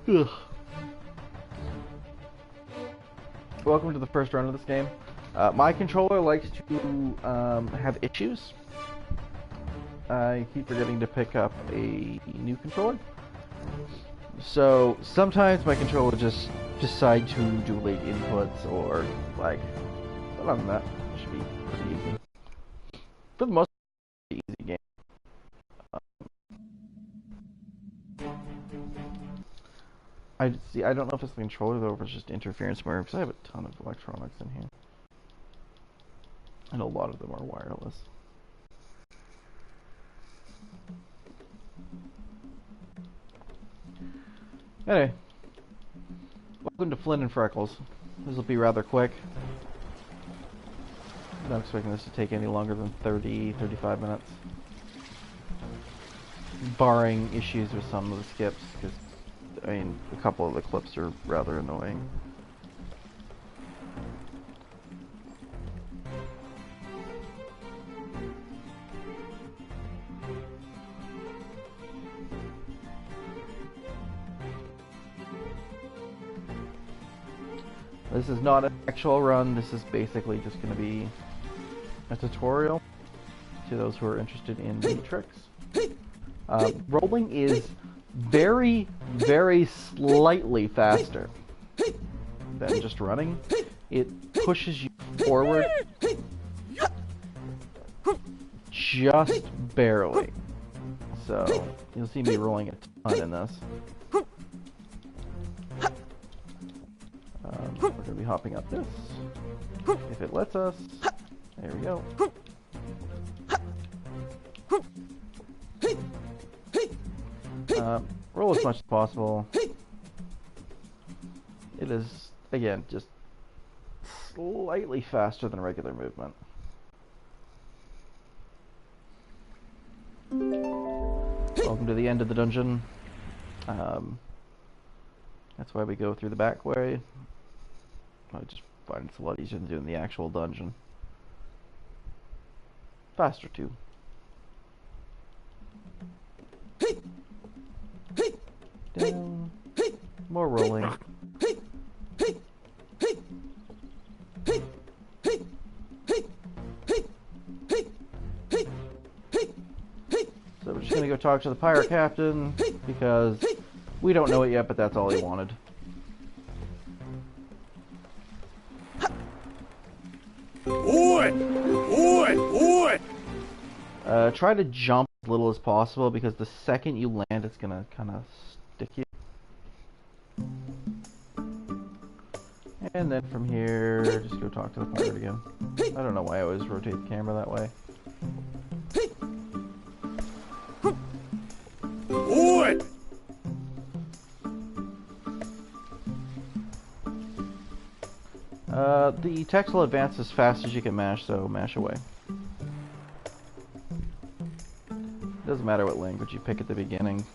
Ugh. Welcome to the first run of this game. My controller likes to have issues. I keep forgetting to pick up a new controller. So sometimes my controller just decide to do late inputs or like. But other than that, it should be pretty easy. For the most part, it's an easy game. I don't know if it's the controller though, or if it's just interference mirror, because I have a ton of electronics in here. And a lot of them are wireless. Anyway, welcome to Flynn and Freckles. This will be rather quick. I'm not expecting this to take any longer than 30-35 minutes. Barring issues with some of the skips, because, I mean, a couple of the clips are rather annoying. This is not an actual run, this is basically just going to be a tutorial to those who are interested in the tricks. Rolling is very, very slightly faster than just running. It pushes you forward just barely. So, you'll see me rolling a ton in this. We're going to be hopping up this, if it lets us. There we go. Roll as much as possible. It is, again, just slightly faster than regular movement. Welcome to the end of the dungeon. That's why we go through the back way. I just find it's a lot easier than doing the actual dungeon. Faster too. Down. More rolling. So we're just gonna go talk to the pirate captain because we don't know it yet, but that's all he wanted. Try to jump as little as possible because the second you land, it's gonna kind of stick you. And then from here, just go talk to the pirate again. I don't know why I always rotate the camera that way. The text will advance as fast as you can mash, so mash away. Doesn't matter what language you pick at the beginning,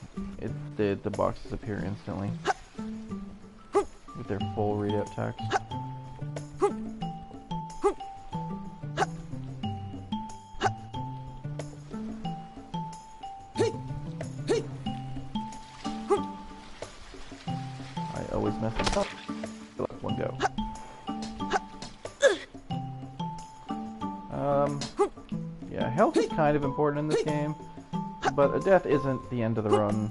the boxes appear instantly with their full readout text. I always mess this up. Let one go. Yeah, health is kind of important in this game, but a death isn't the end of the run.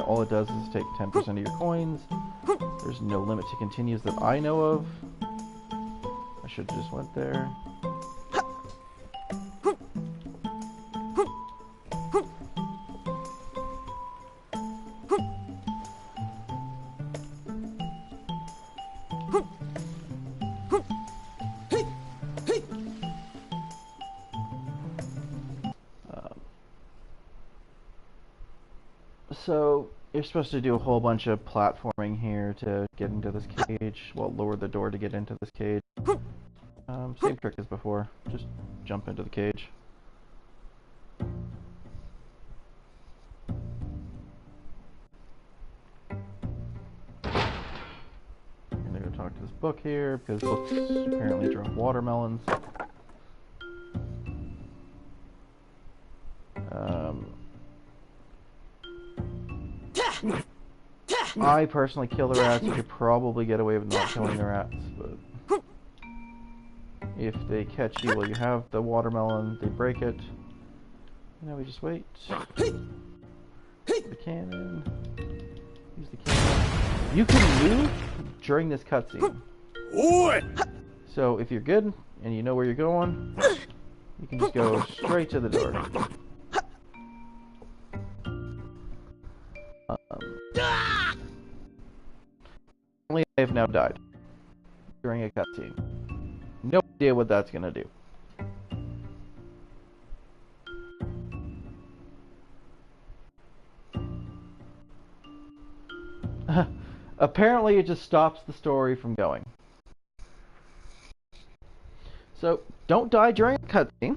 All it does is take 10% of your coins. There's no limit to continues that I know of. I should have just went there. So, you're supposed to do a whole bunch of platforming here to get into this cage. Well, lower the door to get into this cage. Same trick as before. Just jump into the cage. I'm gonna go talk to this book here, because books apparently drop watermelons. I personally kill the rats. You could probably get away with not killing the rats, but if they catch you while you have the watermelon, they break it. Now we just wait. The cannon. Use the cannon. You can move during this cutscene. So if you're good and you know where you're going, you can just go straight to the door. Only I have now died during a cutscene. No idea what that's gonna do. Apparently it just stops the story from going. So, don't die during a cutscene.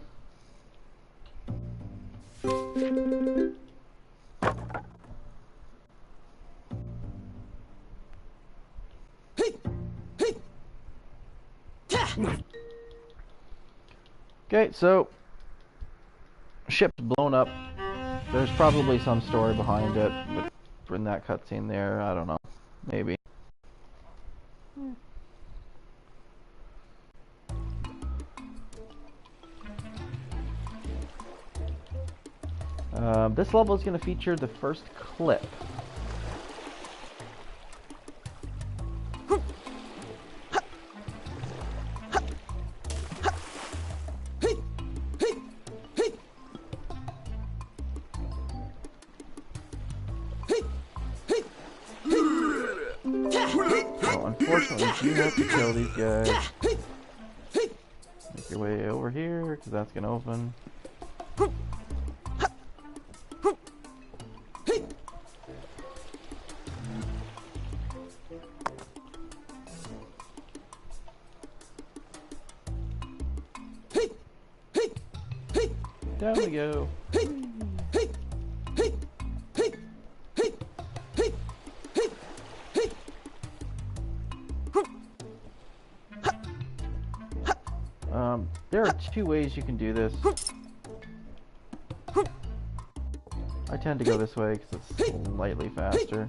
Okay, so ship's blown up. There's probably some story behind it, but in that cutscene there, I don't know. Maybe. This level is going to feature the first clip. So unfortunately, you have to kill these guys. Make your way over here, because that's going to open. Down we go. There are two ways you can do this. I tend to go this way because it's slightly faster.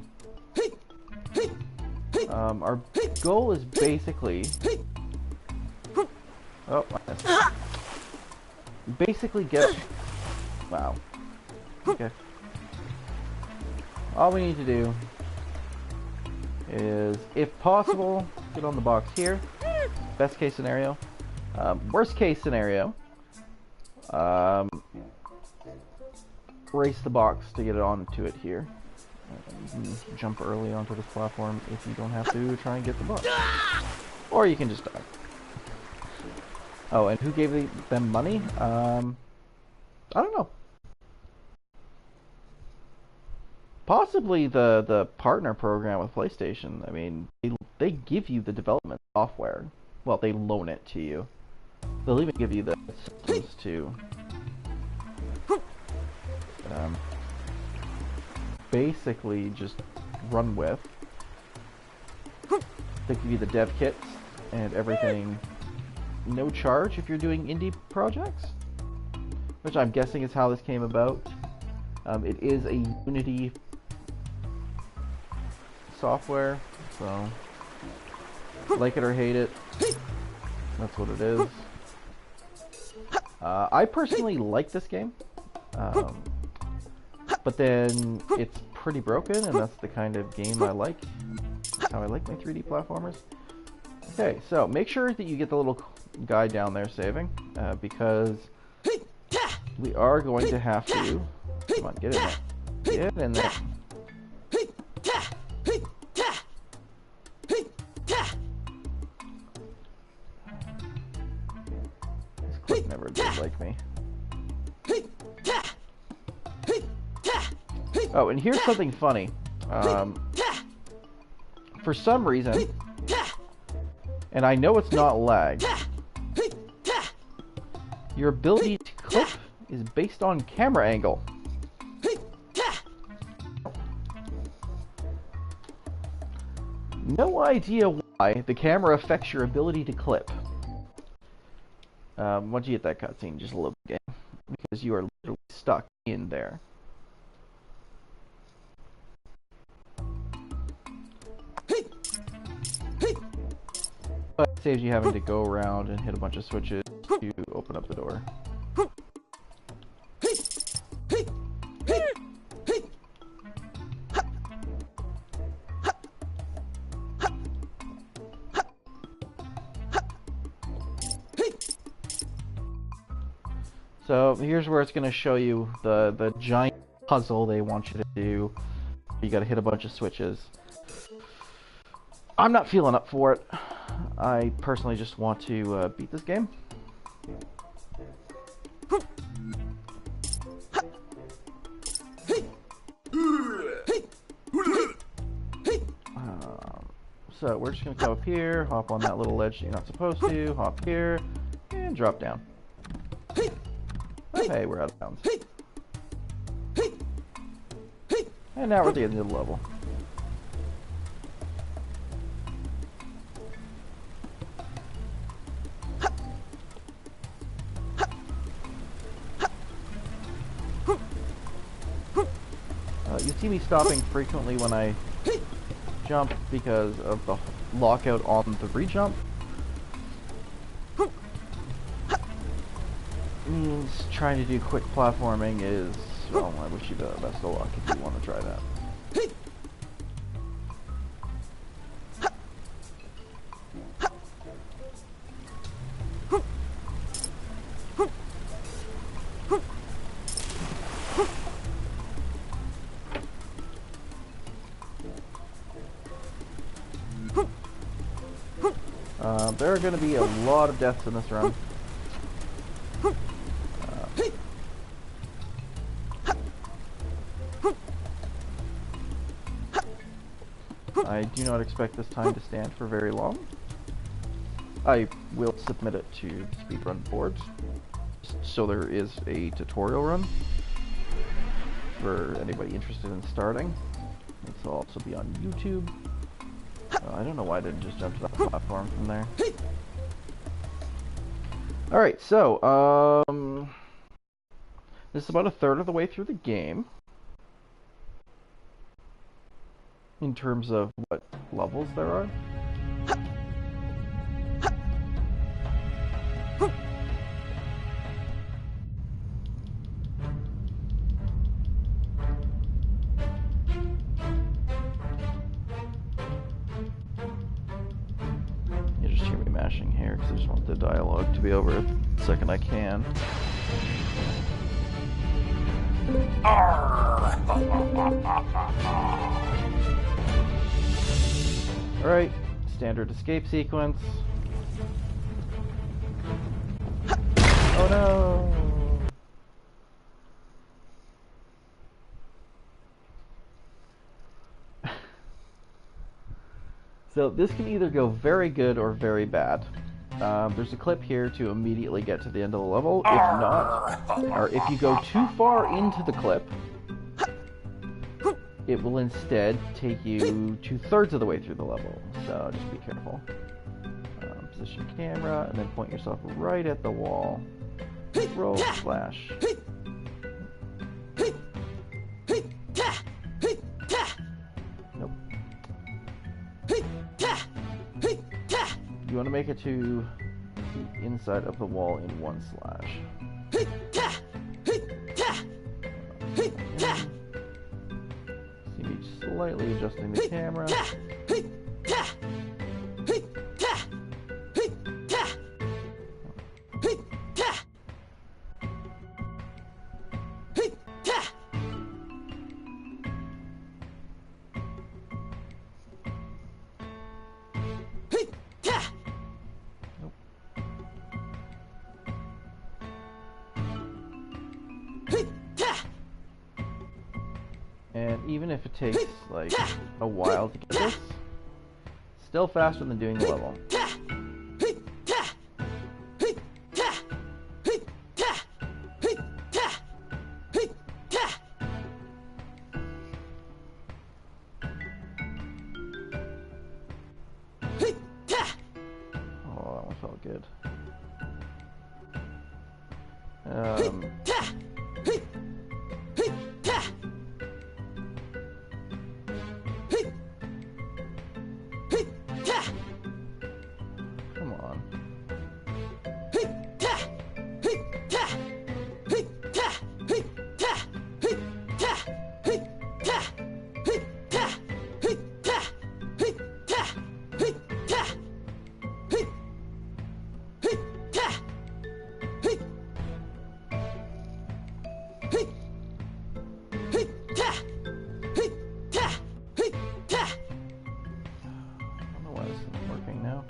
Our goal is basically... Oh, I missed. Basically get... Wow. Okay. All we need to do is, if possible, get on the box here. Best case scenario. Worst case scenario, race the box to get it onto it here. You can jump early onto this platform if you don't have to try and get the box. Or you can just die. Oh, and who gave them money? I don't know. Possibly the partner program with PlayStation. I mean, they give you the development software. Well, they loan it to you. They'll even give you the systems to basically just run with. They give you the dev kits and everything, no charge if you're doing indie projects, which I'm guessing is how this came about. It is a Unity software, so like it or hate it, that's what it is. I personally like this game, but then it's pretty broken, and that's the kind of game I like. That's how I like my 3D platformers. Okay, so make sure that you get the little guy down there saving, because we are going to have to... Come on, get in there. Get in there. This clip never did like me. Oh, and here's something funny. For some reason, and I know it's not lag, your ability to clip is based on camera angle. No idea why the camera affects your ability to clip. Once you get that cutscene, just a little bit, because you are literally stuck in there. But it saves you having to go around and hit a bunch of switches to open up the door. So here's where it's going to show you the giant puzzle they want you to do. You got to hit a bunch of switches. I'm not feeling up for it. I personally just want to beat this game. So we're just going to go up here, hop on that little ledge you're not supposed to, hop here, and drop down. Oh, hey, we're out of bounds. And now we're at the end of the level. You see me stopping frequently when I jump because of the lockout on the re-jump. Means trying to do quick platforming is, well, I wish you the best of luck if you want to try that. There are going to be a lot of deaths in this run. I do not expect this time to stand for very long. I will submit it to speedrun boards, so there is a tutorial run for anybody interested in starting. This will also be on YouTube. I don't know why I didn't just jump to that platform from there. Alright, so, this is about a third of the way through the game. In terms of what levels there are. You just hear me mashing here because I just want the dialogue to be over the second I can. Alright, standard escape sequence. Oh no! So this can either go very good or very bad. There's a clip here to immediately get to the end of the level. If not, or if you go too far into the clip, it will instead take you 2/3 of the way through the level. So just be careful. Position camera and then point yourself right at the wall. Roll, slash. Nope. You want to make it to the inside of the wall in one slash. See me slightly adjusting the camera. And even if it takes like a while to get this, still faster than doing the level. Oh, that one felt good. don't know why this isn't working now.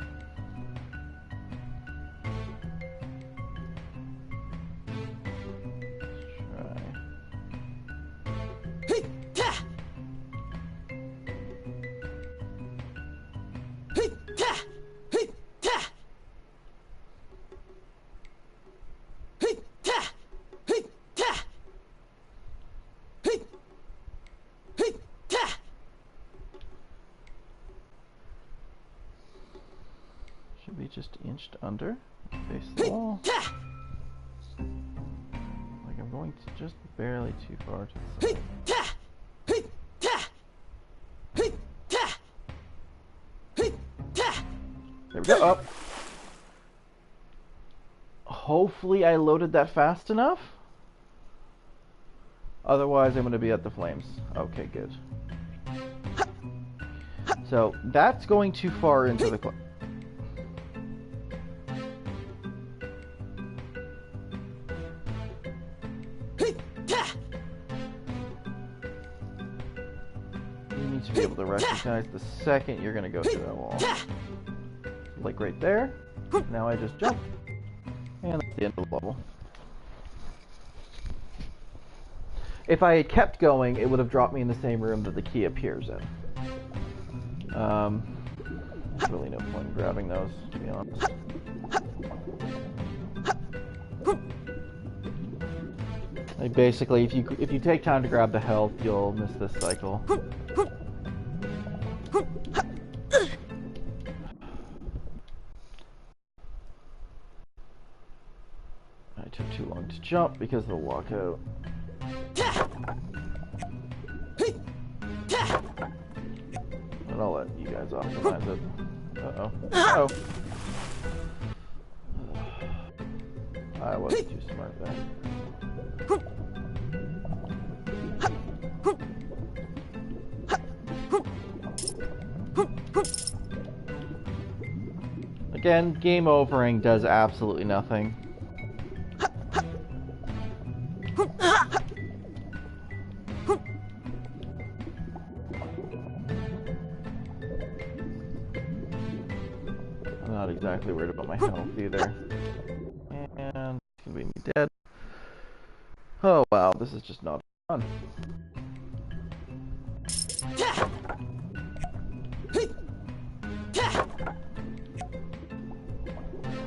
Should be just inched under, face the wall. Like I'm going to just barely too far to the side. There we go, up. Hopefully I loaded that fast enough. Otherwise I'm going to be at the flames. Okay, good. So that's going too far into the clip. You need to be able to recognize the second you're going to go through that wall. Like right there. Now I just jump. And that's the end of the level. If I had kept going, it would have dropped me in the same room that the key appears in. There's really no point in grabbing those, to be honest. Like basically, if you take time to grab the health, you'll miss this cycle. I took too long to jump because of the walkout. And I'll let you guys optimize it. Uh-oh. Uh-oh. I wasn't too smart there. Again, game overing does absolutely nothing. I'm not exactly worried about my health either. And it's gonna be me dead. Oh wow, this is just not fun.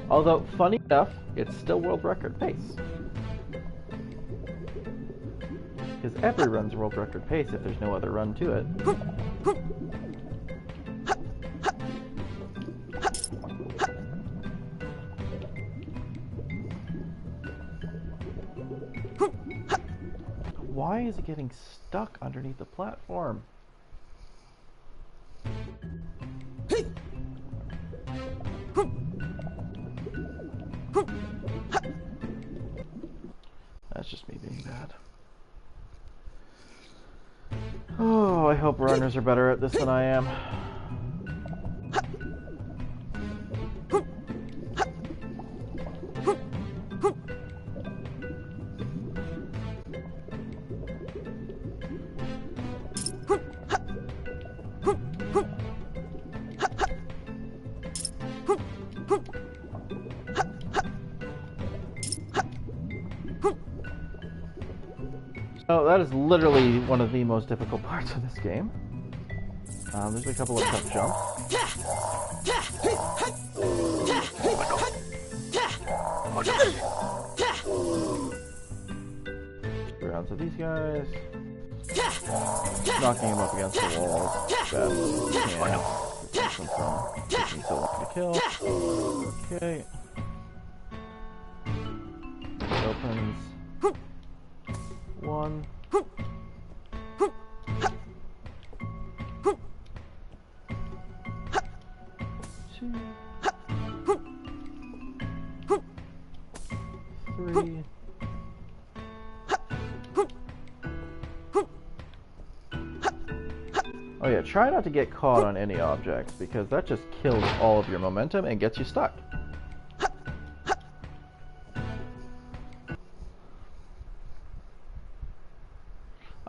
Although, funny enough, it's still world record pace. Because every run's world record pace if there's no other run to it. Why is it getting stuck underneath the platform? That's just me being bad. Oh, I hope runners are better at this than I am. Oh, that is literally one of the most difficult parts of this game. There's a couple of tough jumps. Around to these guys. Knocking them up against the walls. Best can. This one's gone. Taking so long to kill. Okay. It opens. One. Two. Three. Oh yeah, try not to get caught on any objects because that just kills all of your momentum and gets you stuck.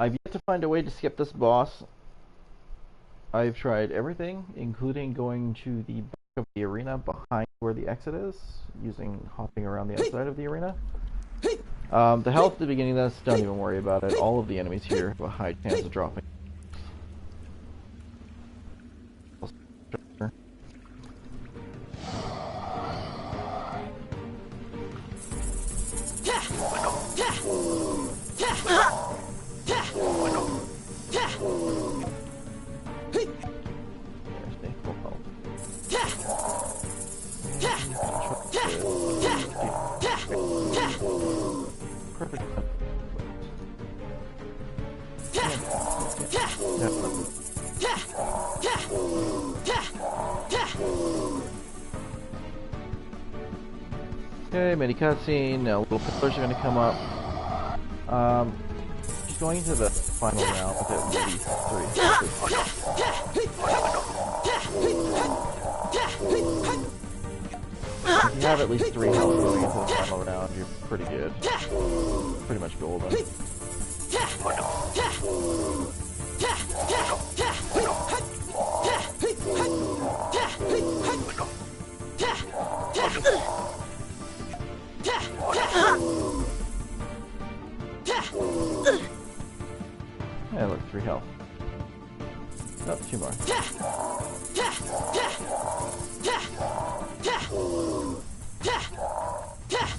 I've yet to find a way to skip this boss. I've tried everything, including going to the back of the arena behind where the exit is, using hopping around the outside of the arena. The health at the beginning of this, don't even worry about it. All of the enemies here have a high chance of dropping. Perfect. Okay, mini cutscene. Now little pillars are going to come up. Just going into the final round with at least 3. If you have at least 3 health going into the final round, you're pretty good. Pretty much golden. Yeah, look, 3 health. Nope, 2 more.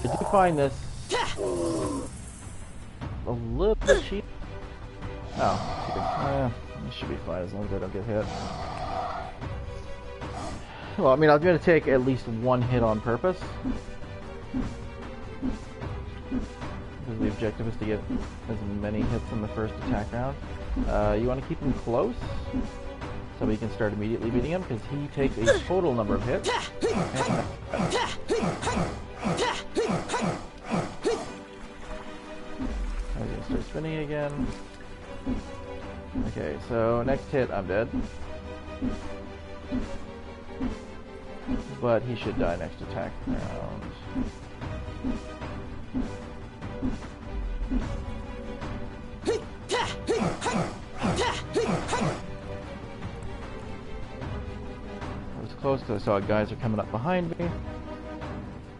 I do find this a little bit cheap. Oh, this should be fine as long as I don't get hit. Well, I mean, I'm going to take at least 1 hit on purpose. Because the objective is to get as many hits in the first attack round. You want to keep him close, so we can start immediately beating him, because he takes a total number of hits. I'm going to start spinning again. Okay, so next hit, I'm dead. But he should die next attack round. I was close because I saw guys are coming up behind me.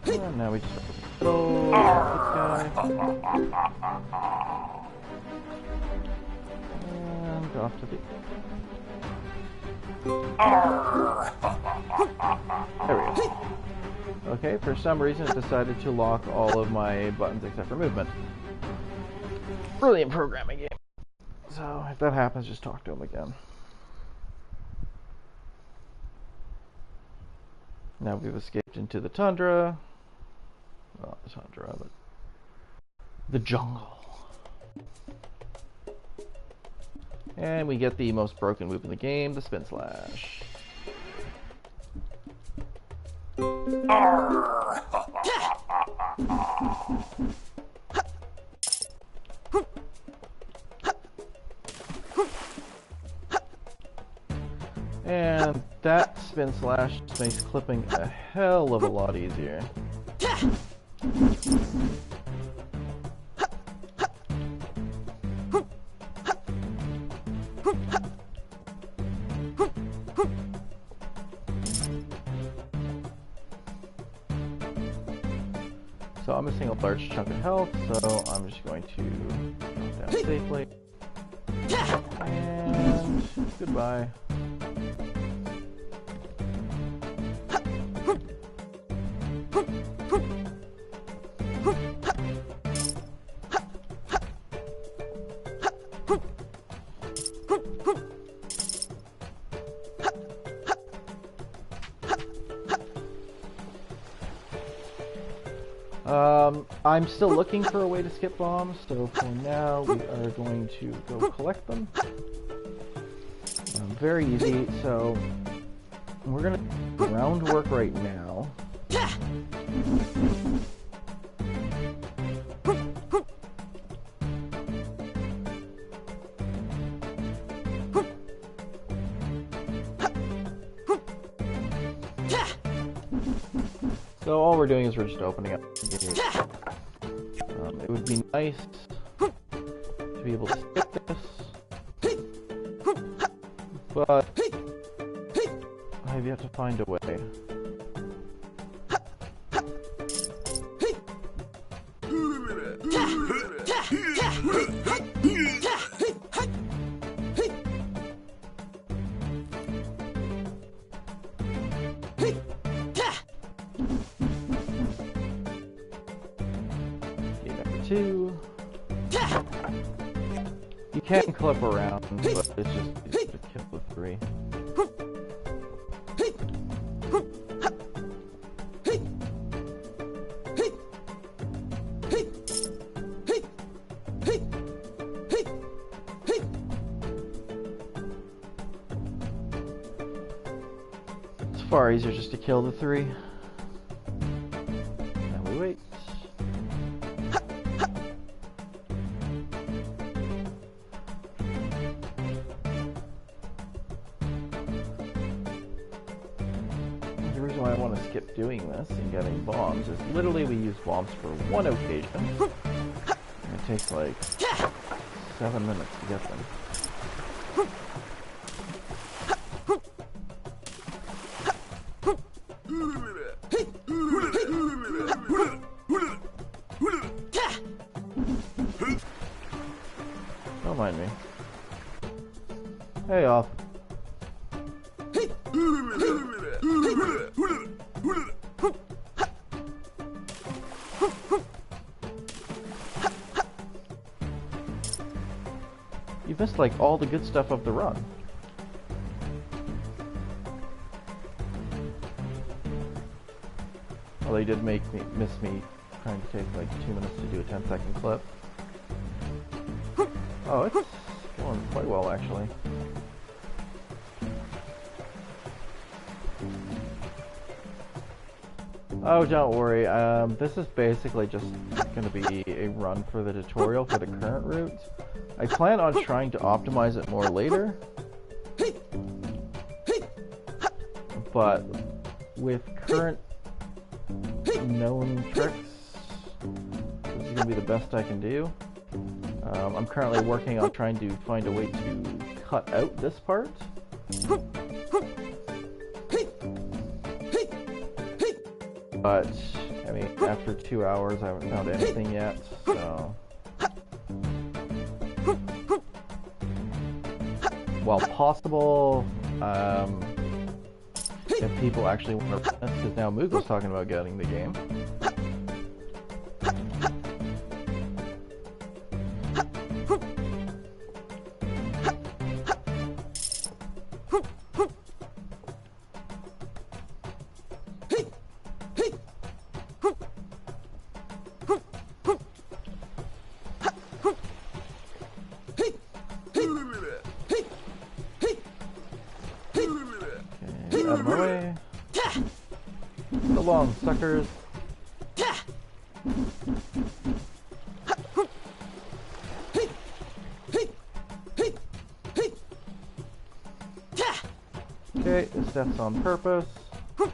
And now we just throw this guy. And go off to the... There we go. Okay, for some reason it decided to lock all of my buttons except for movement. Brilliant programming game. So, if that happens, just talk to him again. Now we've escaped into the tundra. Well, not the tundra, but the jungle. And we get the most broken move in the game, the spin slash. And that spin slash makes clipping a hell of a lot easier. So I'm missing a large chunk of health, so I'm just going to go down safely. And goodbye. I'm still looking for a way to skip bombs, so for now we are going to go collect them. Very easy, so we're going to do groundwork right now. So all we're doing is we're just opening up the gate. It would be nice to be able to skip this, but I've yet to find a way. Two. You can clip around, but it's just easier to kill with 3. It's far easier just to kill the 3. And we wait. The reason why I want to skip doing this and getting bombs is literally we use bombs for one occasion. And it takes like 7 minutes to get them. Don't mind me. Hey, off. You missed like all the good stuff of the run. Well, they did make me miss me trying to take like 2 minutes to do a 10-second clip. Oh, it's going quite well actually. Oh, don't worry. This is basically just going to be a run for the tutorial for the current route. I plan on trying to optimize it more later. But with current known tricks, this is going to be the best I can do. I'm currently working on trying to find a way to cut out this part. But, I mean, after 2 hours I haven't found anything yet, so... While possible, if people actually want to run this, because now Moogle's talking about getting the game. Out of my way. So long, suckers. Okay, this step's on purpose. Because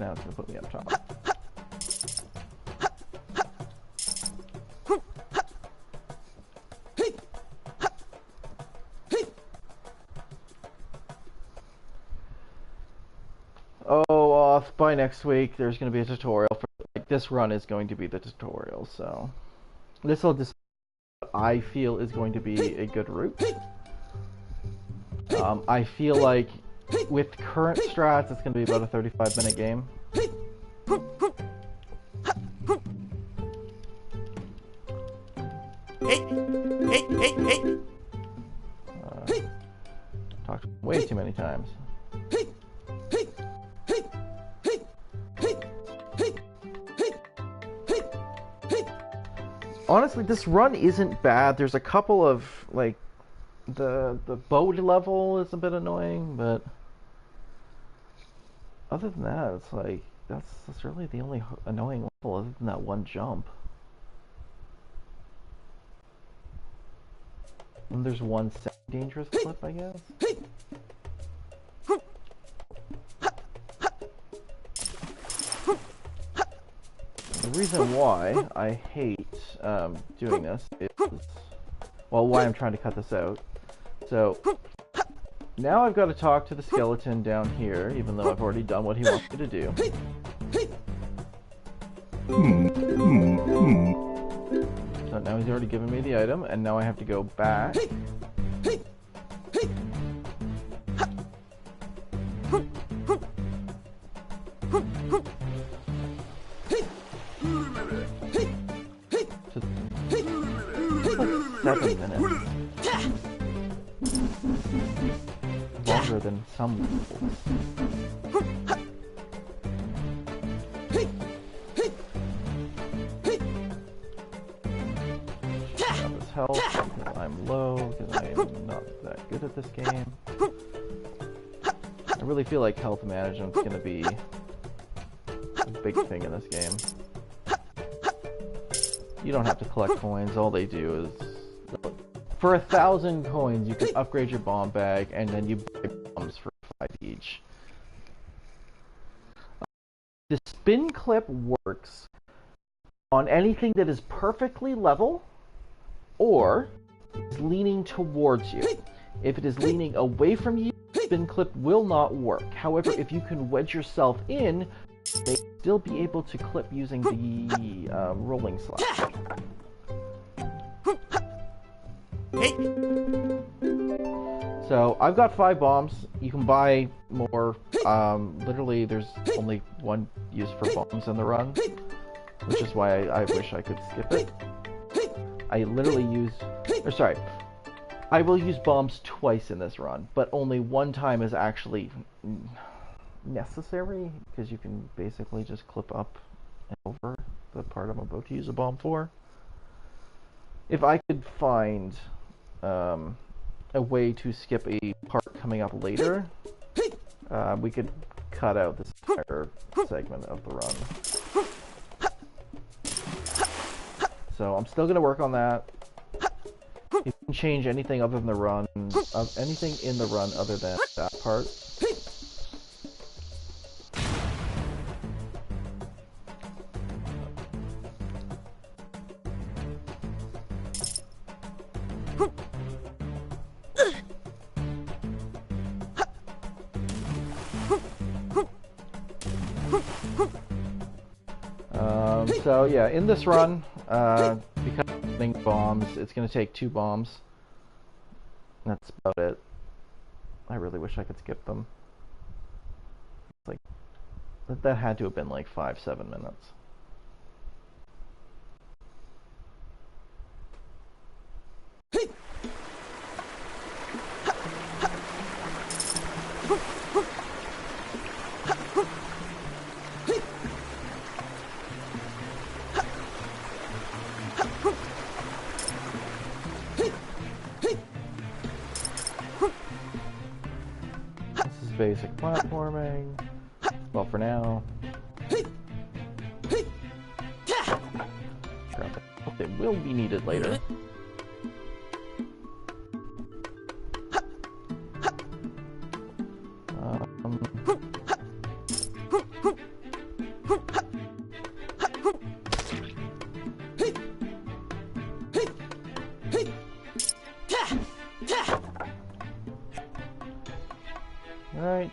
now it's going to put me up top. By next week, there's going to be a tutorial for, like, this run is going to be the tutorial, so this will just, I feel, is going to be a good route. I feel like with current strats, it's going to be about a 35-minute game. Talked way too many times. Honestly, this run isn't bad. There's a couple of, like, the boat level is a bit annoying, but other than that, it's like, that's really the only annoying level other than that one jump. And there's one dangerous clip, I guess. The reason why I hate doing this is, well, why I'm trying to cut this out. So now I've got to talk to the skeleton down here, even though I've already done what he wants me to do. So now he's already given me the item, and now I have to go back. Like 7 minutes. Longer than some levels. Grab his health because I'm low, because I am not that good at this game. I really feel like health management's gonna be a big thing in this game. You don't have to collect coins, all they do is... For 1,000 coins, you can upgrade your bomb bag, and then you buy bombs for 5 each. The spin clip works on anything that is perfectly level, or is leaning towards you. If it is leaning away from you, the spin clip will not work. However, if you can wedge yourself in, they still be able to clip using the rolling slash. So I've got 5 bombs. You can buy more. Literally, there's only one use for bombs in the run, which is why I wish I could skip it. I literally use, or sorry, I will use bombs twice in this run, but only one time is actually necessary, because you can basically just clip up and over the part I'm about to use a bomb for. If I could find a way to skip a part coming up later, we could cut out this entire segment of the run. So I'm still going to work on that. You can change anything other than the run, anything in the run other than that part. So yeah, in this run, because I'm using bombs, it's going to take 2 bombs. That's about it. I really wish I could skip them. Like, that had to have been like 5-7 minutes. Basic platforming. Well, for now. It will be needed later. Right,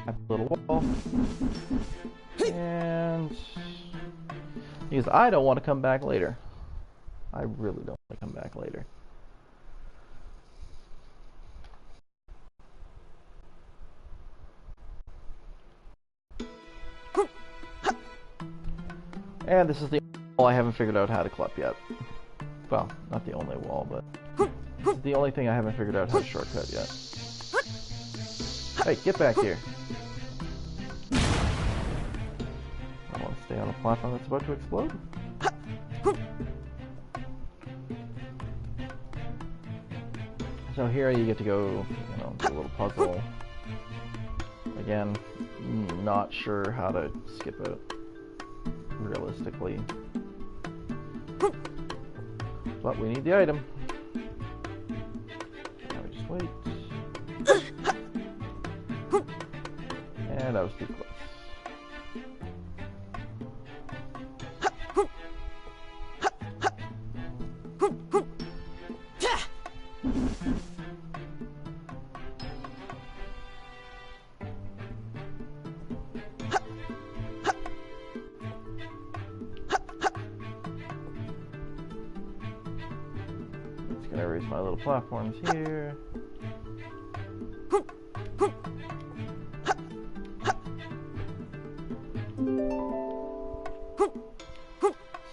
a little wall, and because I don't want to come back later. I really don't want to come back later. And this is the wall I haven't figured out how to clip yet. Well, not the only wall, but this is the only thing I haven't figured out how to shortcut yet. Hey, get back here. I want to stay on a platform that's about to explode. So here you get to go, you know, do a little puzzle. Again, not sure how to skip it realistically. But we need the item. Now we just wait. And I was too close. gonna erase my little platforms here.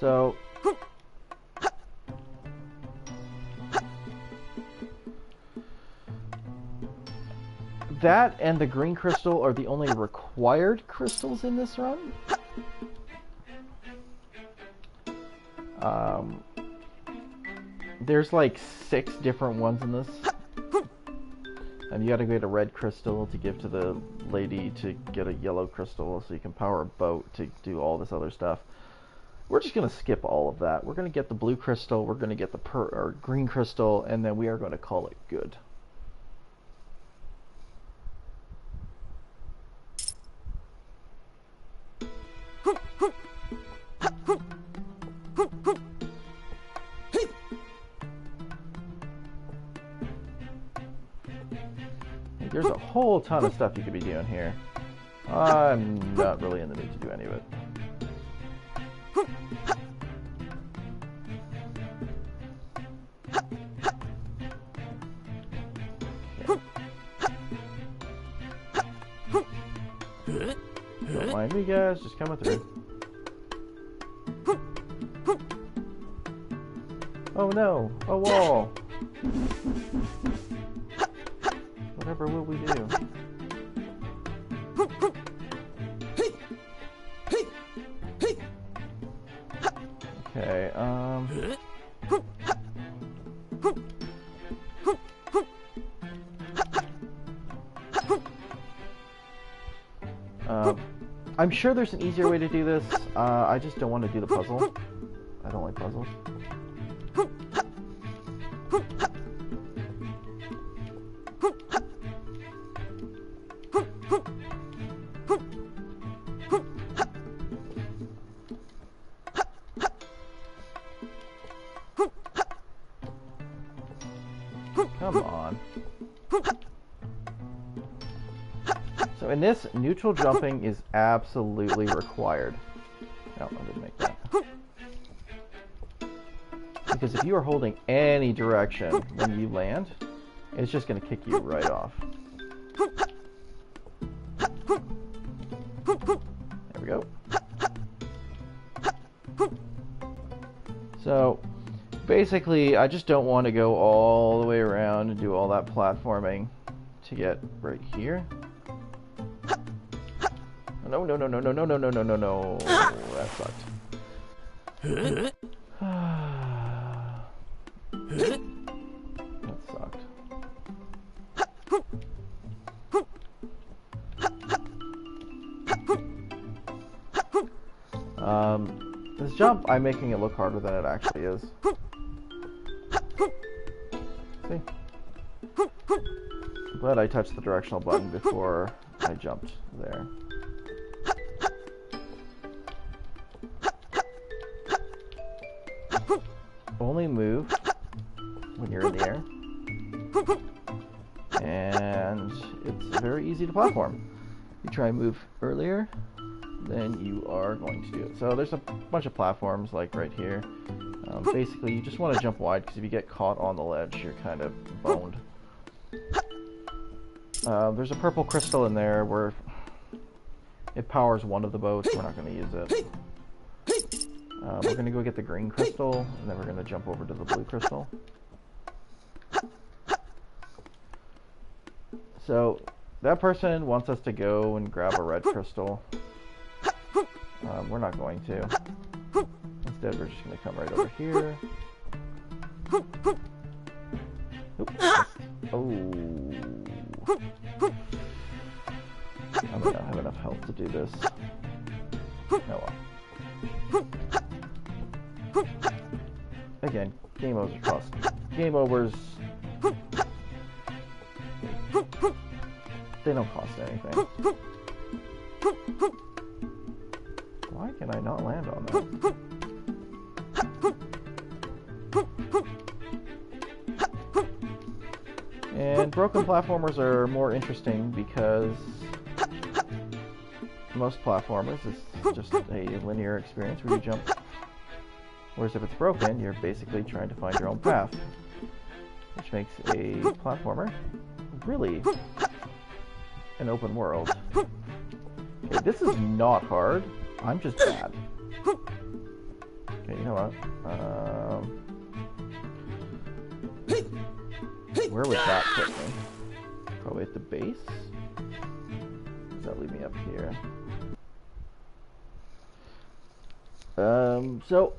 So that and the green crystal are the only required crystals in this run. There's like 6 different ones in this. And you gotta get a red crystal to give to the lady to get a yellow crystal so you can power a boat to do all this other stuff. We're just gonna skip all of that. We're gonna get the blue crystal, we're gonna get the green crystal, and then we are gonna call it good. There's a whole ton of stuff you could be doing here. I'm not really in the mood to do any of it. Okay. Don't mind me, guys, just coming through. Oh no, a wall! Whatever will we do? Okay, I'm sure there's an easier way to do this. I just don't want to do the puzzle. I don't like puzzles. Come on. So in this, neutral jumping is absolutely required. No, I didn't make that. Because if you are holding any direction when you land, it's just going to kick you right off. There we go. So basically, I just don't want to go all the way around and do all that platforming to get right here. No, no, no, no, no, no, no, no, no, no, no. That sucked. That sucked. This jump, I'm making it look harder than it actually is. See? I'm glad I touched the directional button before I jumped there. Only move when you're in the air. And it's very easy to platform. You try and move earlier, then you are going to do it. So there's a bunch of platforms like right here. Basically, you just want to jump wide because if you get caught on the ledge, you're kind of boned. There's a purple crystal in there where it powers one of the boats. We're not going to use it. We're going to go get the green crystal, and then we're going to jump over to the blue crystal. So that person wants us to go and grab a red crystal. We're not going to. Instead, we're just going to come right over here. Oops. Oh. I might not have enough health to do this. Oh well. Again, game overs cost. Game overs. They don't cost anything. Why can I not land on that? And broken platformers are more interesting because most platformers is just a linear experience where you jump. Whereas if it's broken, you're basically trying to find your own path. which makes a platformer really an open world. Okay, this is not hard. I'm just bad. Okay, you know what? Where would that put me? Probably at the base? Does that leave me up here? So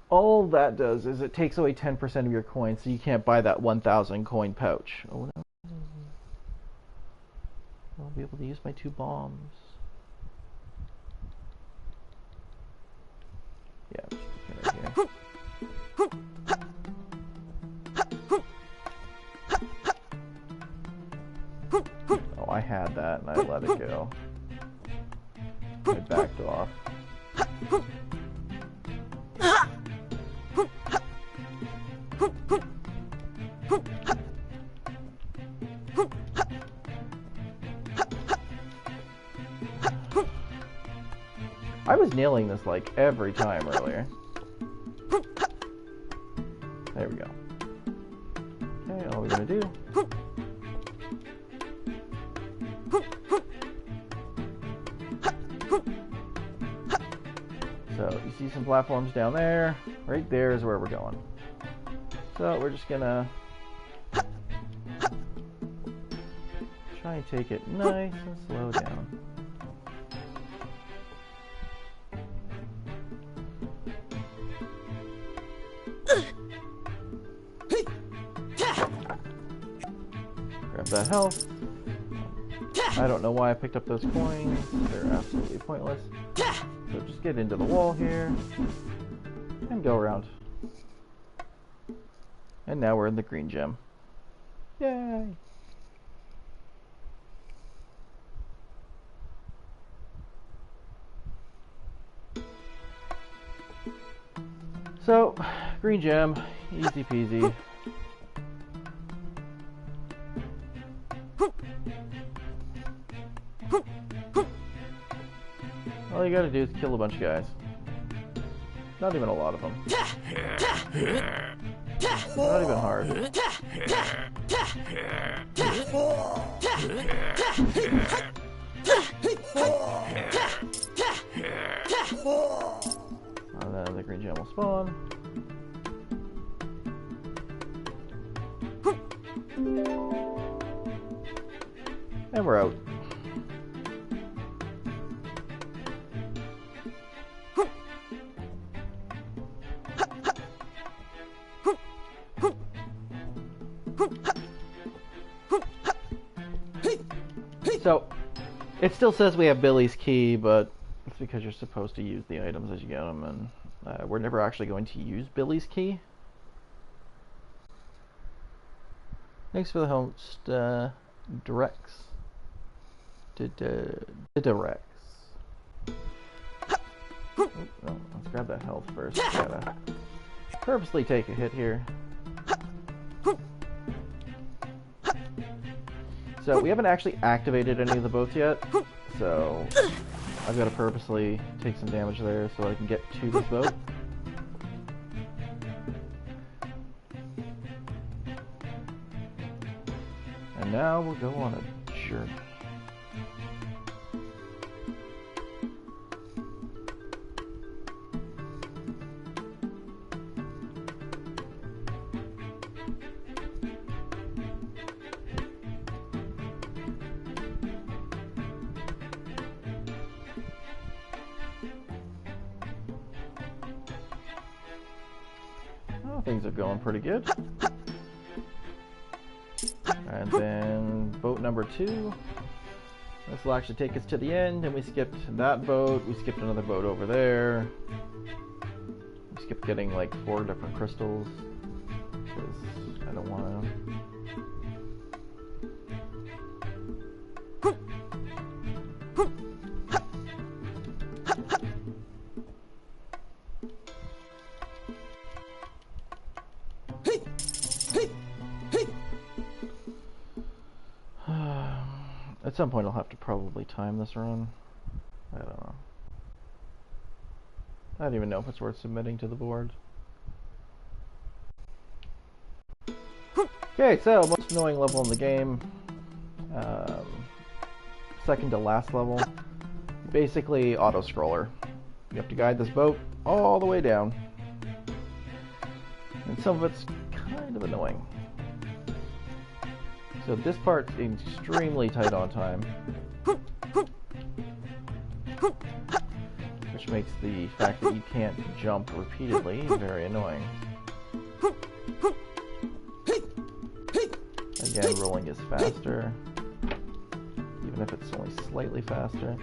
all that does is it takes away 10% of your coins, so you can't buy that 1,000 coin pouch. Oh no. I'll be able to use my 2 bombs. Yeah, just put it right here. Oh, I had that and I let it go. I backed off. I was nailing this like every time earlier. There we go. Okay, all we're gonna do. So you see some platforms down there. Right there is where we're going. So we're just gonna try and take it nice and slow down. Grab that health. I don't know why I picked up those coins. They're absolutely pointless. So just get into the wall here and go around. And now we're in the green gem. Yay! So, green gem, easy peasy. All you gotta do is kill a bunch of guys. Not even a lot of them. Not even hard. And then the green gem will spawn. And we're out. So, it still says we have Billy's key, but it's because you're supposed to use the items as you get them, and we're never actually going to use Billy's key. Thanks for the host, Drex. Drex. Oh, no, let's grab that health first. Gotta purposely take a hit here. So we haven't actually activated any of the boats yet, so I've got to purposely take some damage there so I can get to this boat. And now we'll go on a journey. Things are going pretty good. And then boat number 2. This will actually take us to the end, and we skipped that boat. We skipped another boat over there. We skipped getting like 4 different crystals because I don't want to. At some point I'll have to probably time this run. I don't know. I don't even know if it's worth submitting to the board. Okay, so most annoying level in the game. Second to last level. Basically auto-scroller. You have to guide this boat all the way down. And some of it's kind of annoying. So this part's extremely tight on time. Which makes the fact that you can't jump repeatedly very annoying. Again, rolling is faster, even if it's only slightly faster.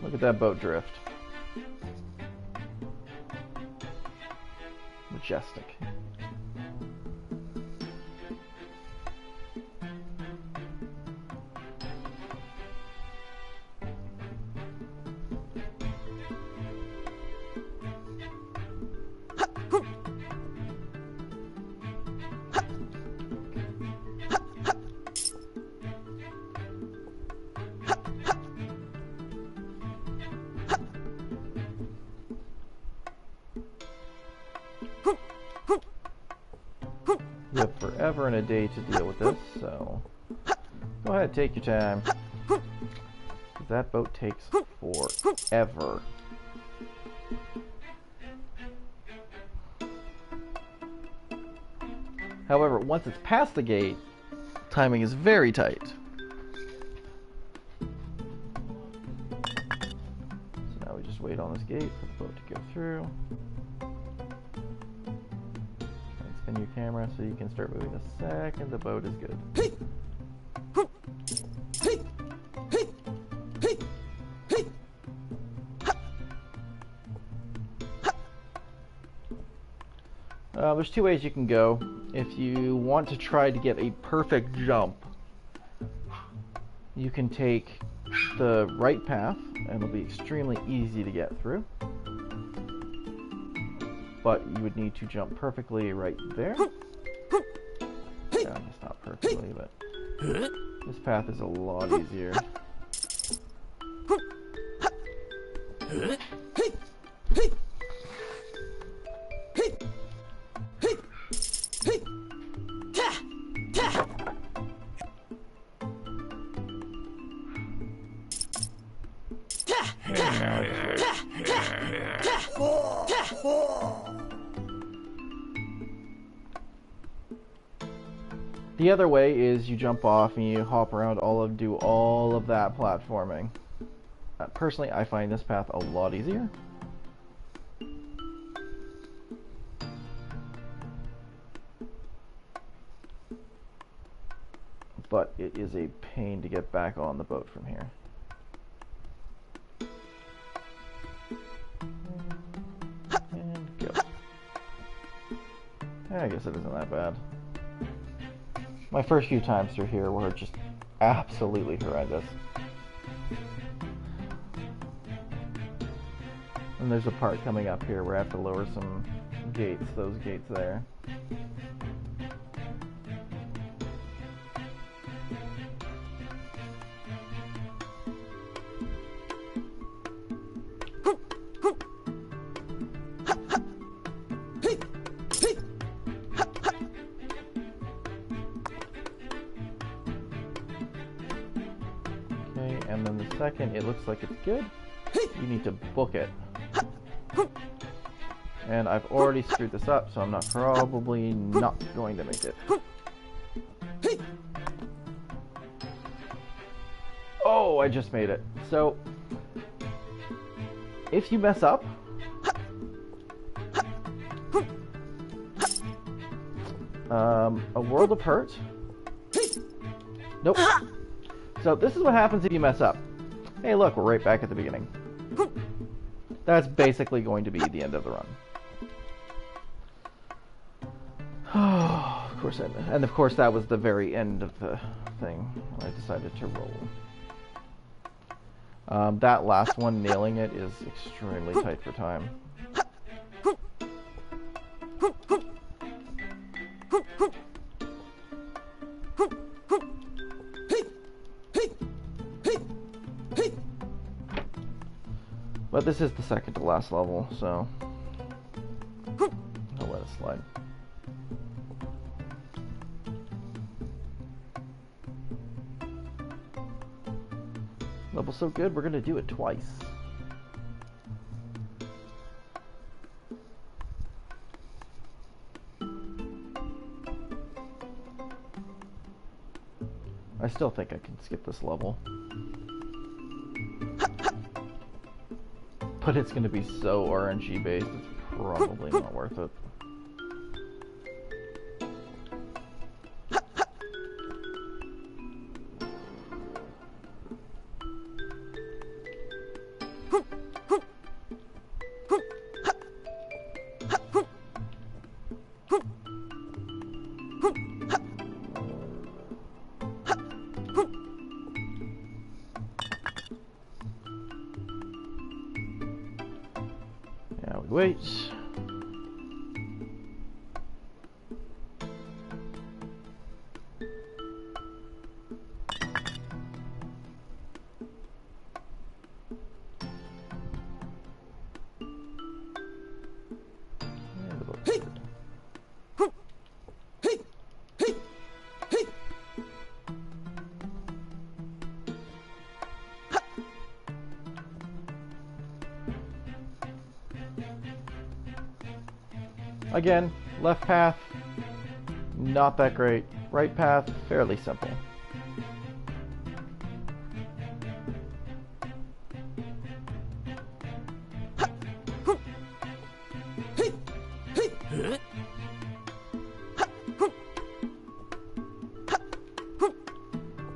Look at that boat drift. Majestic. You have forever and a day to deal with this, so go ahead, take your time. That boat takes forever. However, once it's past the gate, timing is very tight. So now we just wait on this gate for the boat to go through. Spin your camera so you can start moving the second the boat is good. There's two ways you can go. If you want to try to get a perfect jump, you can take the right path and it'll be extremely easy to get through. But you would need to jump perfectly right there. Yeah, I guess not perfectly, but this path is a lot easier. The other way is you jump off and you hop around do all of that platforming. Personally, I find this path a lot easier. But it is a pain to get back on the boat from here. And go. I guess it isn't that bad. My first few times through here were just absolutely horrendous. And there's a part coming up here where I have to lower some gates, those gates there. And then the second it looks like it's good, you need to book it. And I've already screwed this up, so I'm probably not going to make it. Oh, I just made it. So, if you mess up, a world of hurt. Nope. So this is what happens if you mess up. Hey look, we're right back at the beginning. That's basically going to be the end of the run. Of course, and of course that was the very end of the thing when I decided to roll. That last one, nailing it, is extremely tight for time. But this is the second to last level, so I'll let it slide. Level's so good, we're gonna do it twice. I still think I can skip this level. But it's gonna be so RNG based, it's probably not worth it. Wait. Again, left path, not that great. Right path, fairly simple.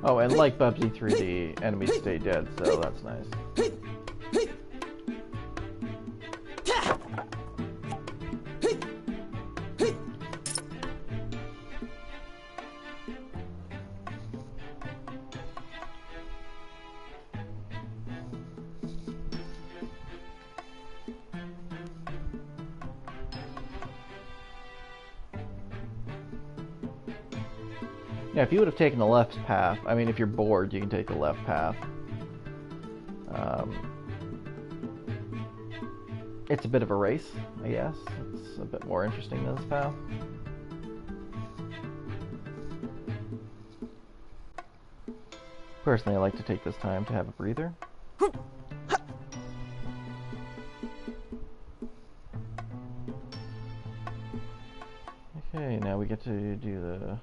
Oh, and like Bubsy 3D, enemies stay dead, so that's nice. Yeah, if you would have taken the left path, I mean, if you're bored, you can take the left path. It's a bit of a race, I guess. It's a bit more interesting than this path. Personally, I like to take this time to have a breather. Okay, now we get to do the...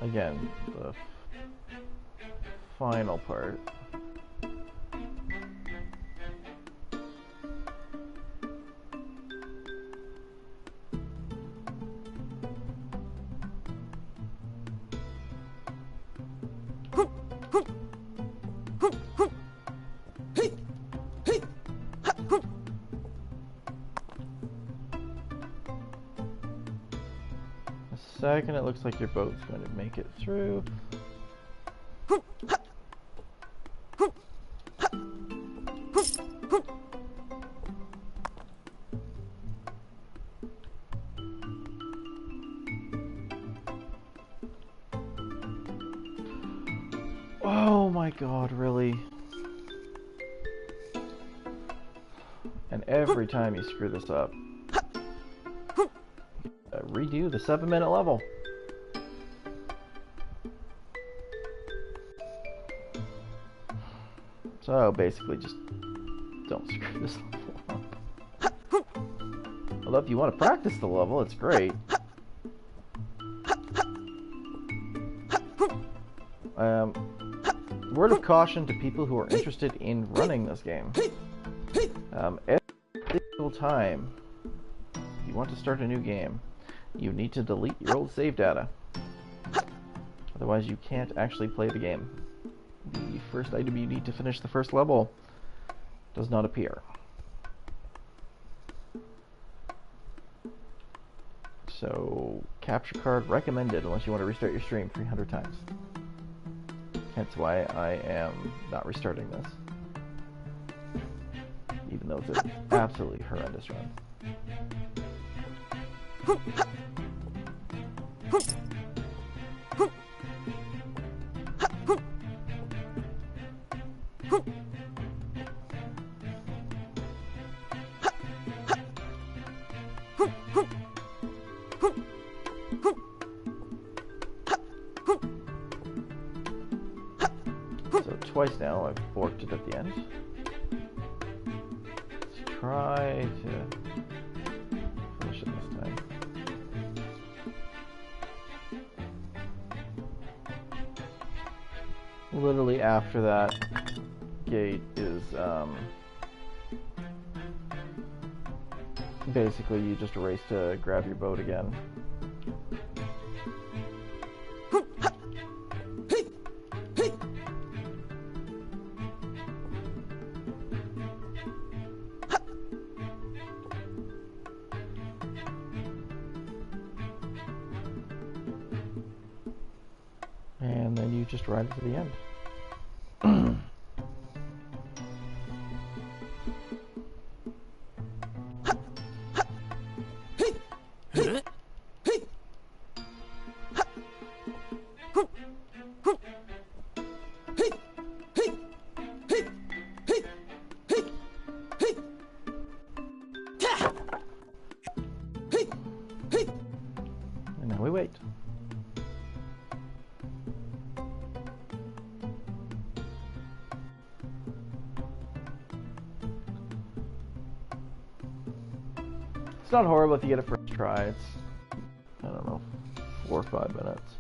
Again, the final part. Second, it looks like your boat's going to make it through. Oh my god, really? And every time you screw this up, redo the 7-minute level. So basically just don't screw this level up. Although if you want to practice the level, it's great. Word of caution to people who are interested in running this game. Every single time you want to start a new game, you need to delete your old save data. Otherwise you can't actually play the game. The first item you need to finish the first level does not appear. So, capture card recommended unless you want to restart your stream 300 times. Hence why I am not restarting this. Even though it's an absolutely horrendous run. twice now. I've forked it at the end. Let's try to finish it this time. Literally after that gate is basically you just race to grab your boat again. And then you just ride it to the end. And now we wait. It's not horrible if you get it first try. It's, I don't know, 4 or 5 minutes.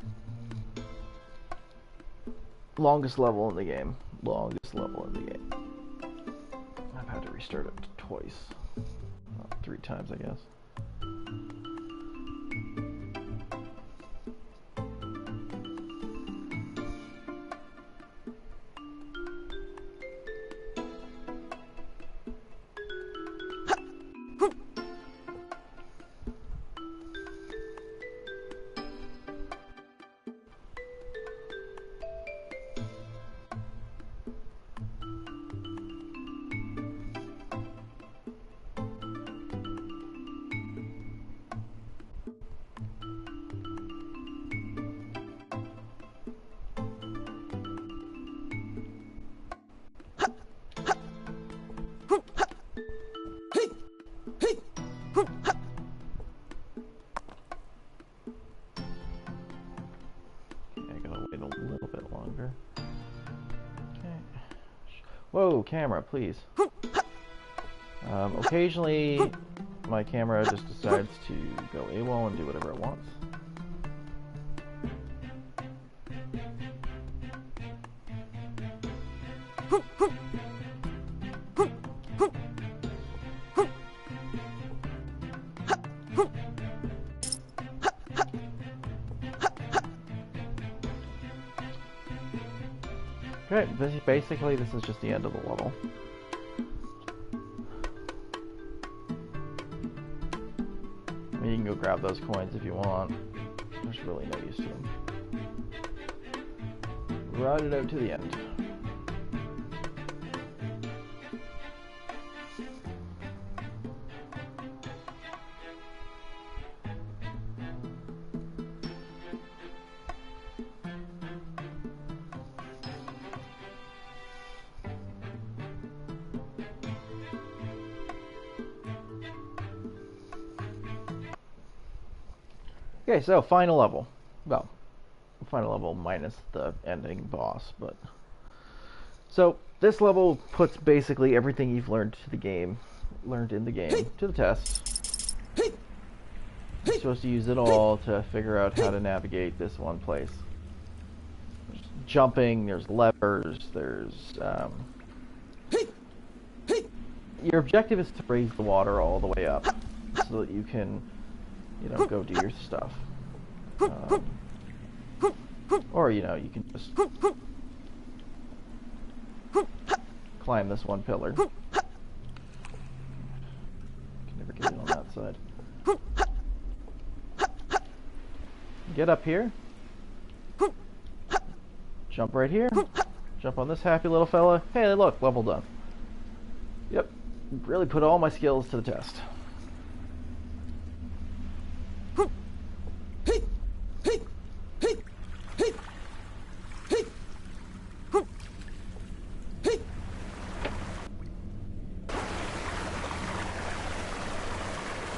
Longest level in the game. Longest level in the game. I've had to restart it twice. 3 times, I guess. Whoa, camera, please. Occasionally, my camera just decides to go AWOL and do whatever it wants. Okay, basically this is just the end of the level. I mean, you can go grab those coins if you want. There's really no use to them. Ride it out to the end. Okay, so final level. Well, final level minus the ending boss, but so this level puts basically everything you've learned in the game to the test. You're supposed to use it all to figure out how to navigate this one place. There's jumping, there's levers, there's your objective is to raise the water all the way up so that you can, you know, go do your stuff. Or, you know, you can just climb this one pillar. Can never get in on that side. Get up here. Jump right here. Jump on this happy little fella. Hey, look, level done. Yep, really put all my skills to the test.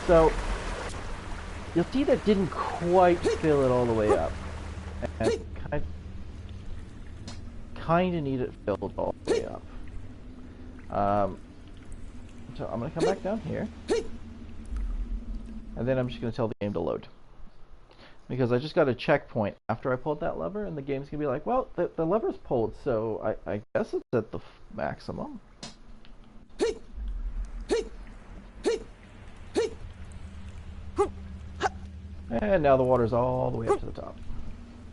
So, you'll see that didn't quite fill it all the way up. And kind of need it filled all the way up. So I'm going to come back down here. And then I'm just going to tell the game to load. Because I just got a checkpoint after I pulled that lever, and the game's going to be like, well, the lever's pulled, so I guess it's at the maximum. And now the water's all the way up to the top.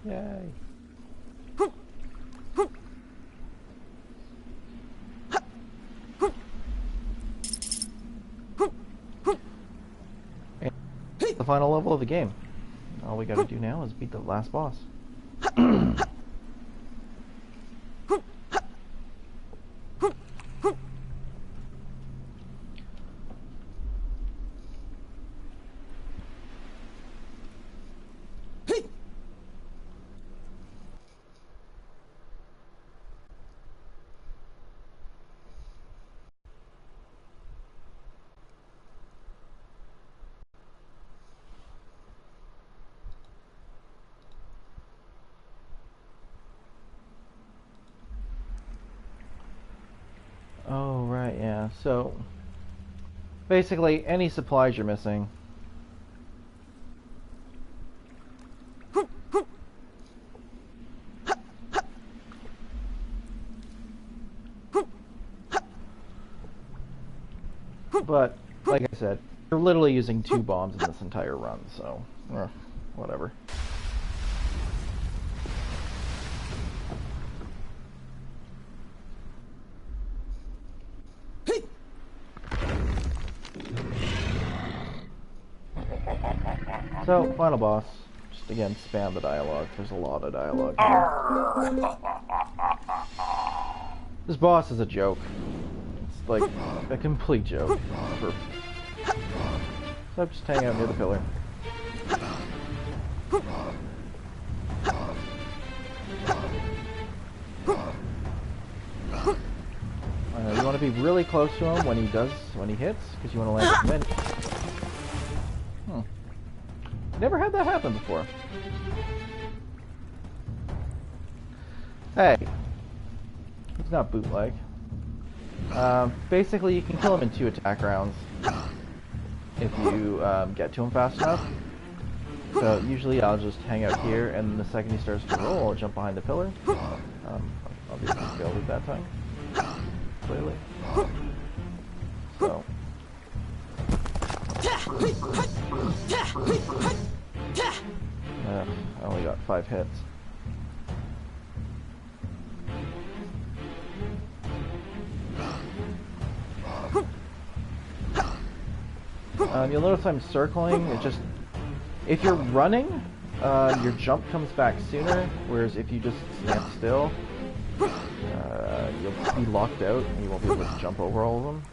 Yay. And the final level of the game. All we gotta do now is beat the last boss. Oh, right, yeah. So, basically, any supplies you're missing. But, like I said, you're literally using 2 bombs in this entire run, so, whatever. So, final boss. Just again, spam the dialogue. There's a lot of dialogue here. This boss is a joke. It's like a complete joke. So I'm just hanging out near the pillar. You want to be really close to him when he hits, because you want to land it then. Never had that happen before. Hey, it's not bootleg. Basically, you can kill him in 2 attack rounds if you get to him fast enough. So usually I'll just hang out here, and the second he starts to roll, I'll jump behind the pillar. Obviously failed at that time. Clearly. So. I only got 5 hits. You'll notice I'm circling. It just, if you're running, your jump comes back sooner, whereas if you just stand still, you'll be locked out and you won't be able to jump over all of them.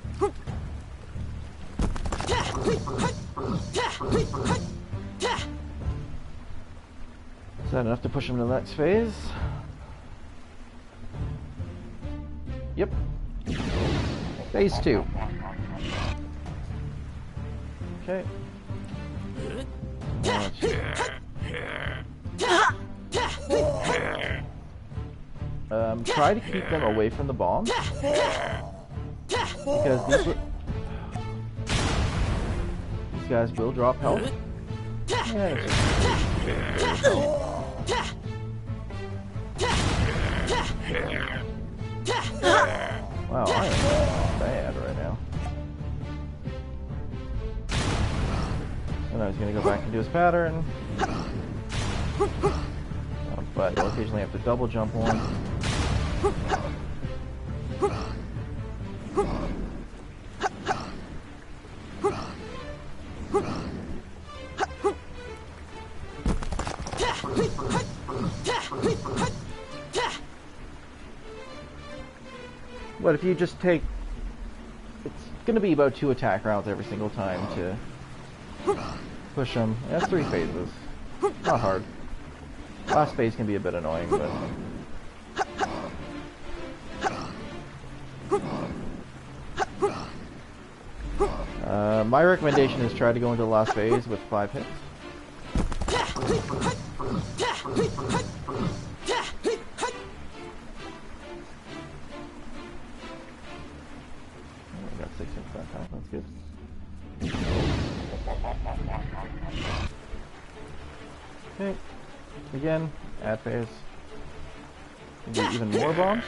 Is that enough to push him to the next phase? Yep. Phase 2. Okay. Try to keep them away from the bombs. Because these guys will drop health. Yeah, wow, I am bad right now. And I was going to go back and do his pattern. But you'll occasionally have to double jump one. But if you just take, it's going to be about 2 attack rounds every single time to push them. That's 3 phases. Not hard. Last phase can be a bit annoying, but my recommendation is try to go into the last phase with 5 hits. got 6 hits that time, that's good. Okay, again, add phase. Do even more bombs.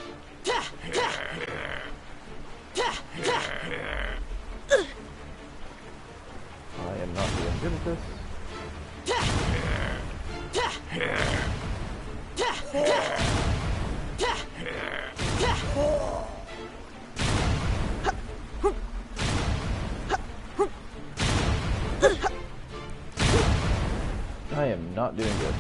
I am not doing good at this. I am not doing good.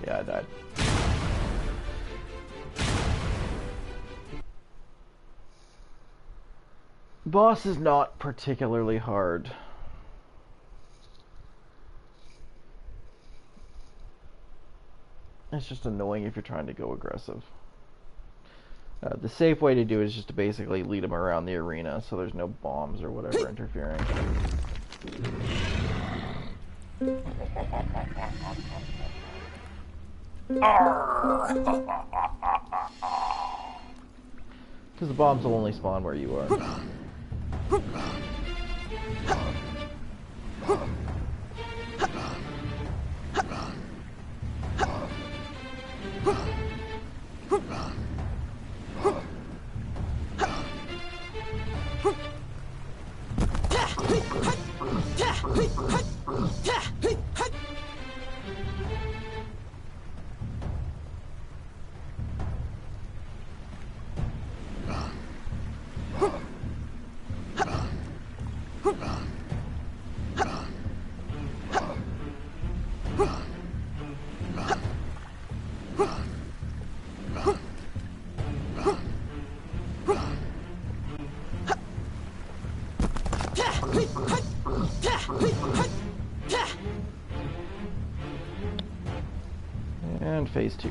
Yeah, I died. Boss is not particularly hard. It's just annoying if you're trying to go aggressive. The safe way to do it is just to basically lead them around the arena so there's no bombs or whatever interfering. Because the bombs will only spawn where you are. And phase 2.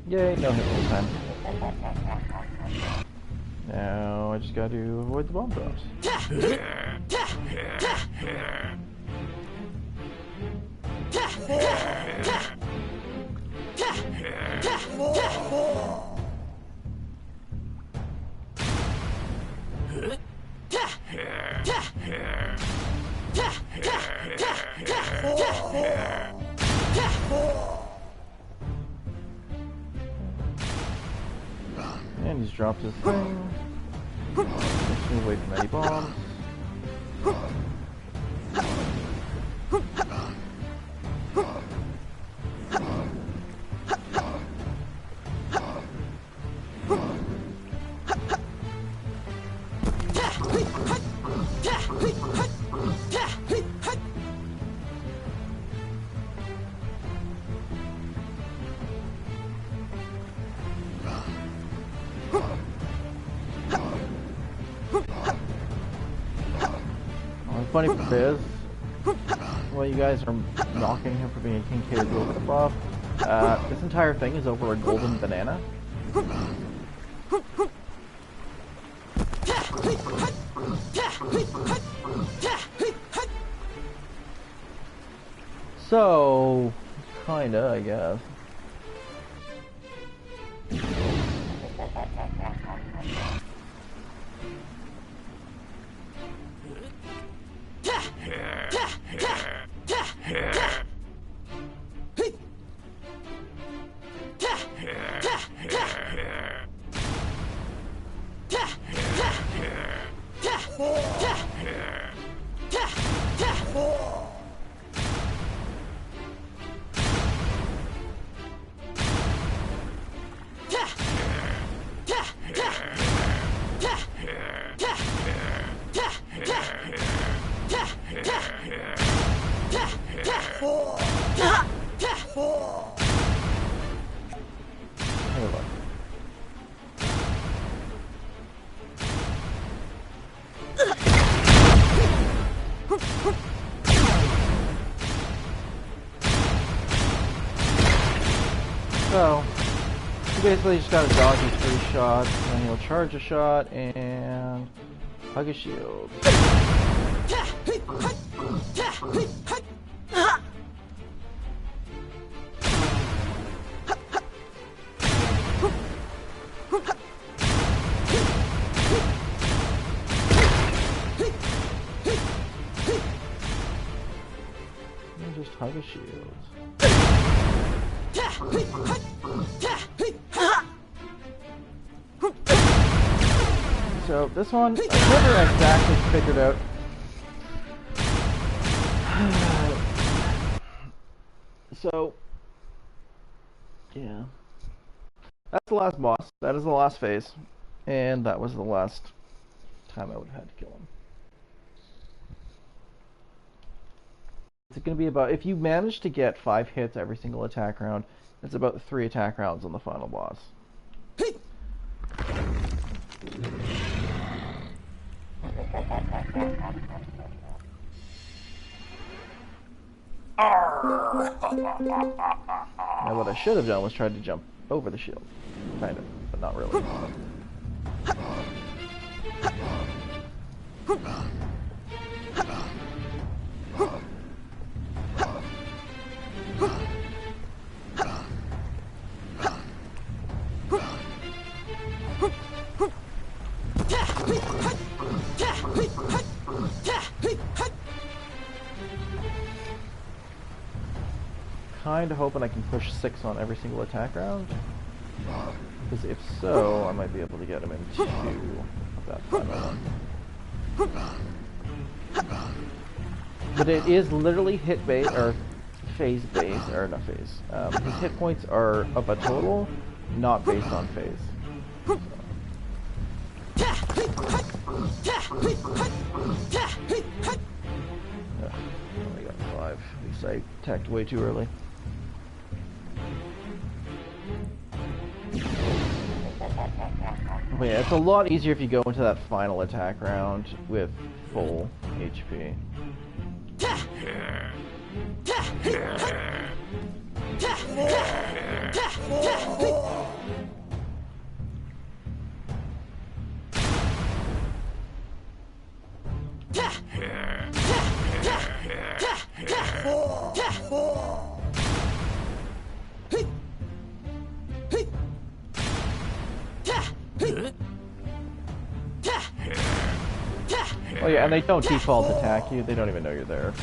Yay, no hit this time. Now I just gotta avoid the bomb drops. And he's dropped his thing. Makes me away from any bombs. Funny for Biz, while you guys are knocking him for being a King K or doing stuff off, this entire thing is over a golden banana. So, kinda, I guess. So, you basically just gotta dodge his 3 shots, and then he'll charge a shot, and hug his shield. just hug a shield. So this one, I've never exactly figured out. So, yeah. That's the last boss. That is the last phase. And that was the last time I would have had to kill him. It's going to be about, if you manage to get 5 hits every single attack round, it's about 3 attack rounds on the final boss. Now what I should have done was tried to jump over the shield. Kind of, but not really. Kinda hoping I can push 6 on every single attack round. Because if so, I might be able to get him into that final one. But it is literally hit base, or phase base, or not phase. His hit points are of a total, not based on phase. So. I got 5. At least I attacked way too early. But yeah, it's a lot easier if you go into that final attack round with full HP. Oh yeah, and they don't default attack you, they don't even know you're there.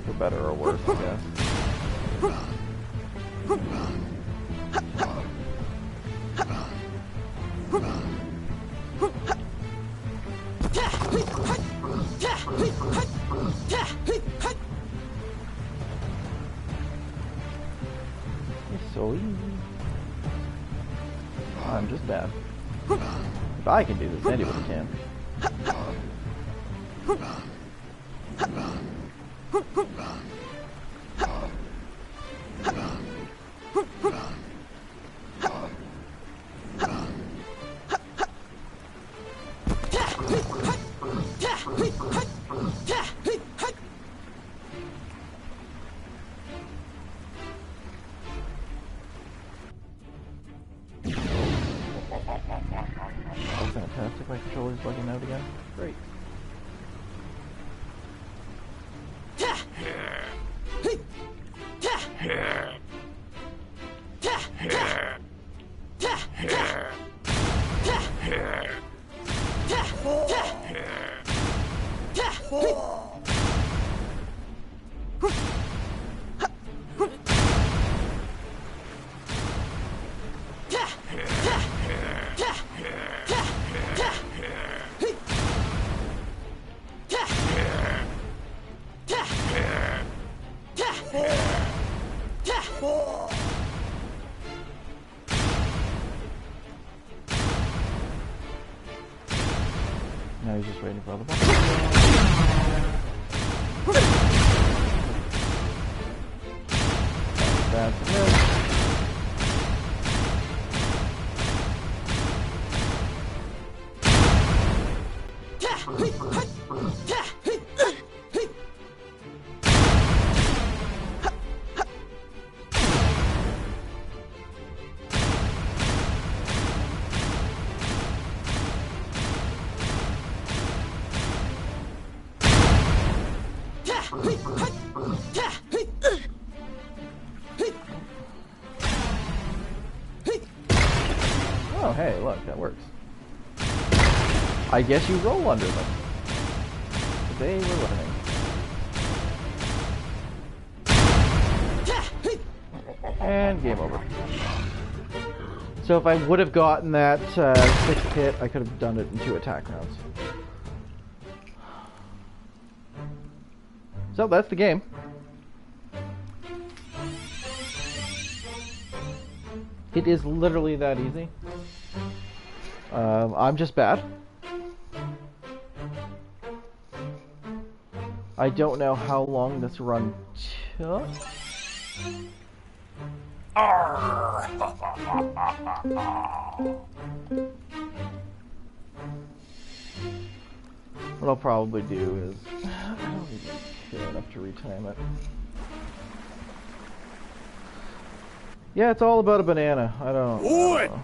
For better or worse, I guess. So easy. I'm just bad. If I can do this, anybody can. Fantastic, my controller's bugging out again. Great. Now he's just waiting for other buttons. That's it. Oh, hey, look, that works. I guess you roll under them. Today we're learning. And game over. So if I would have gotten that 6th hit, I could have done it in 2 attack rounds. So that's the game. It is literally that easy. I'm just bad. I don't know how long this run took. What I'll probably do is I don't even care enough to retime it. Yeah, it's all about a banana. I don't know.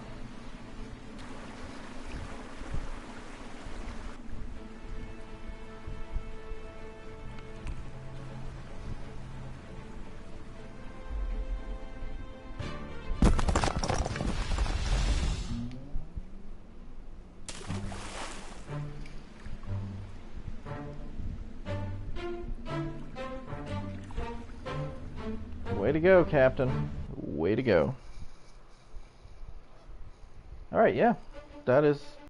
Way to go, Captain. Way to go. Alright, yeah. That is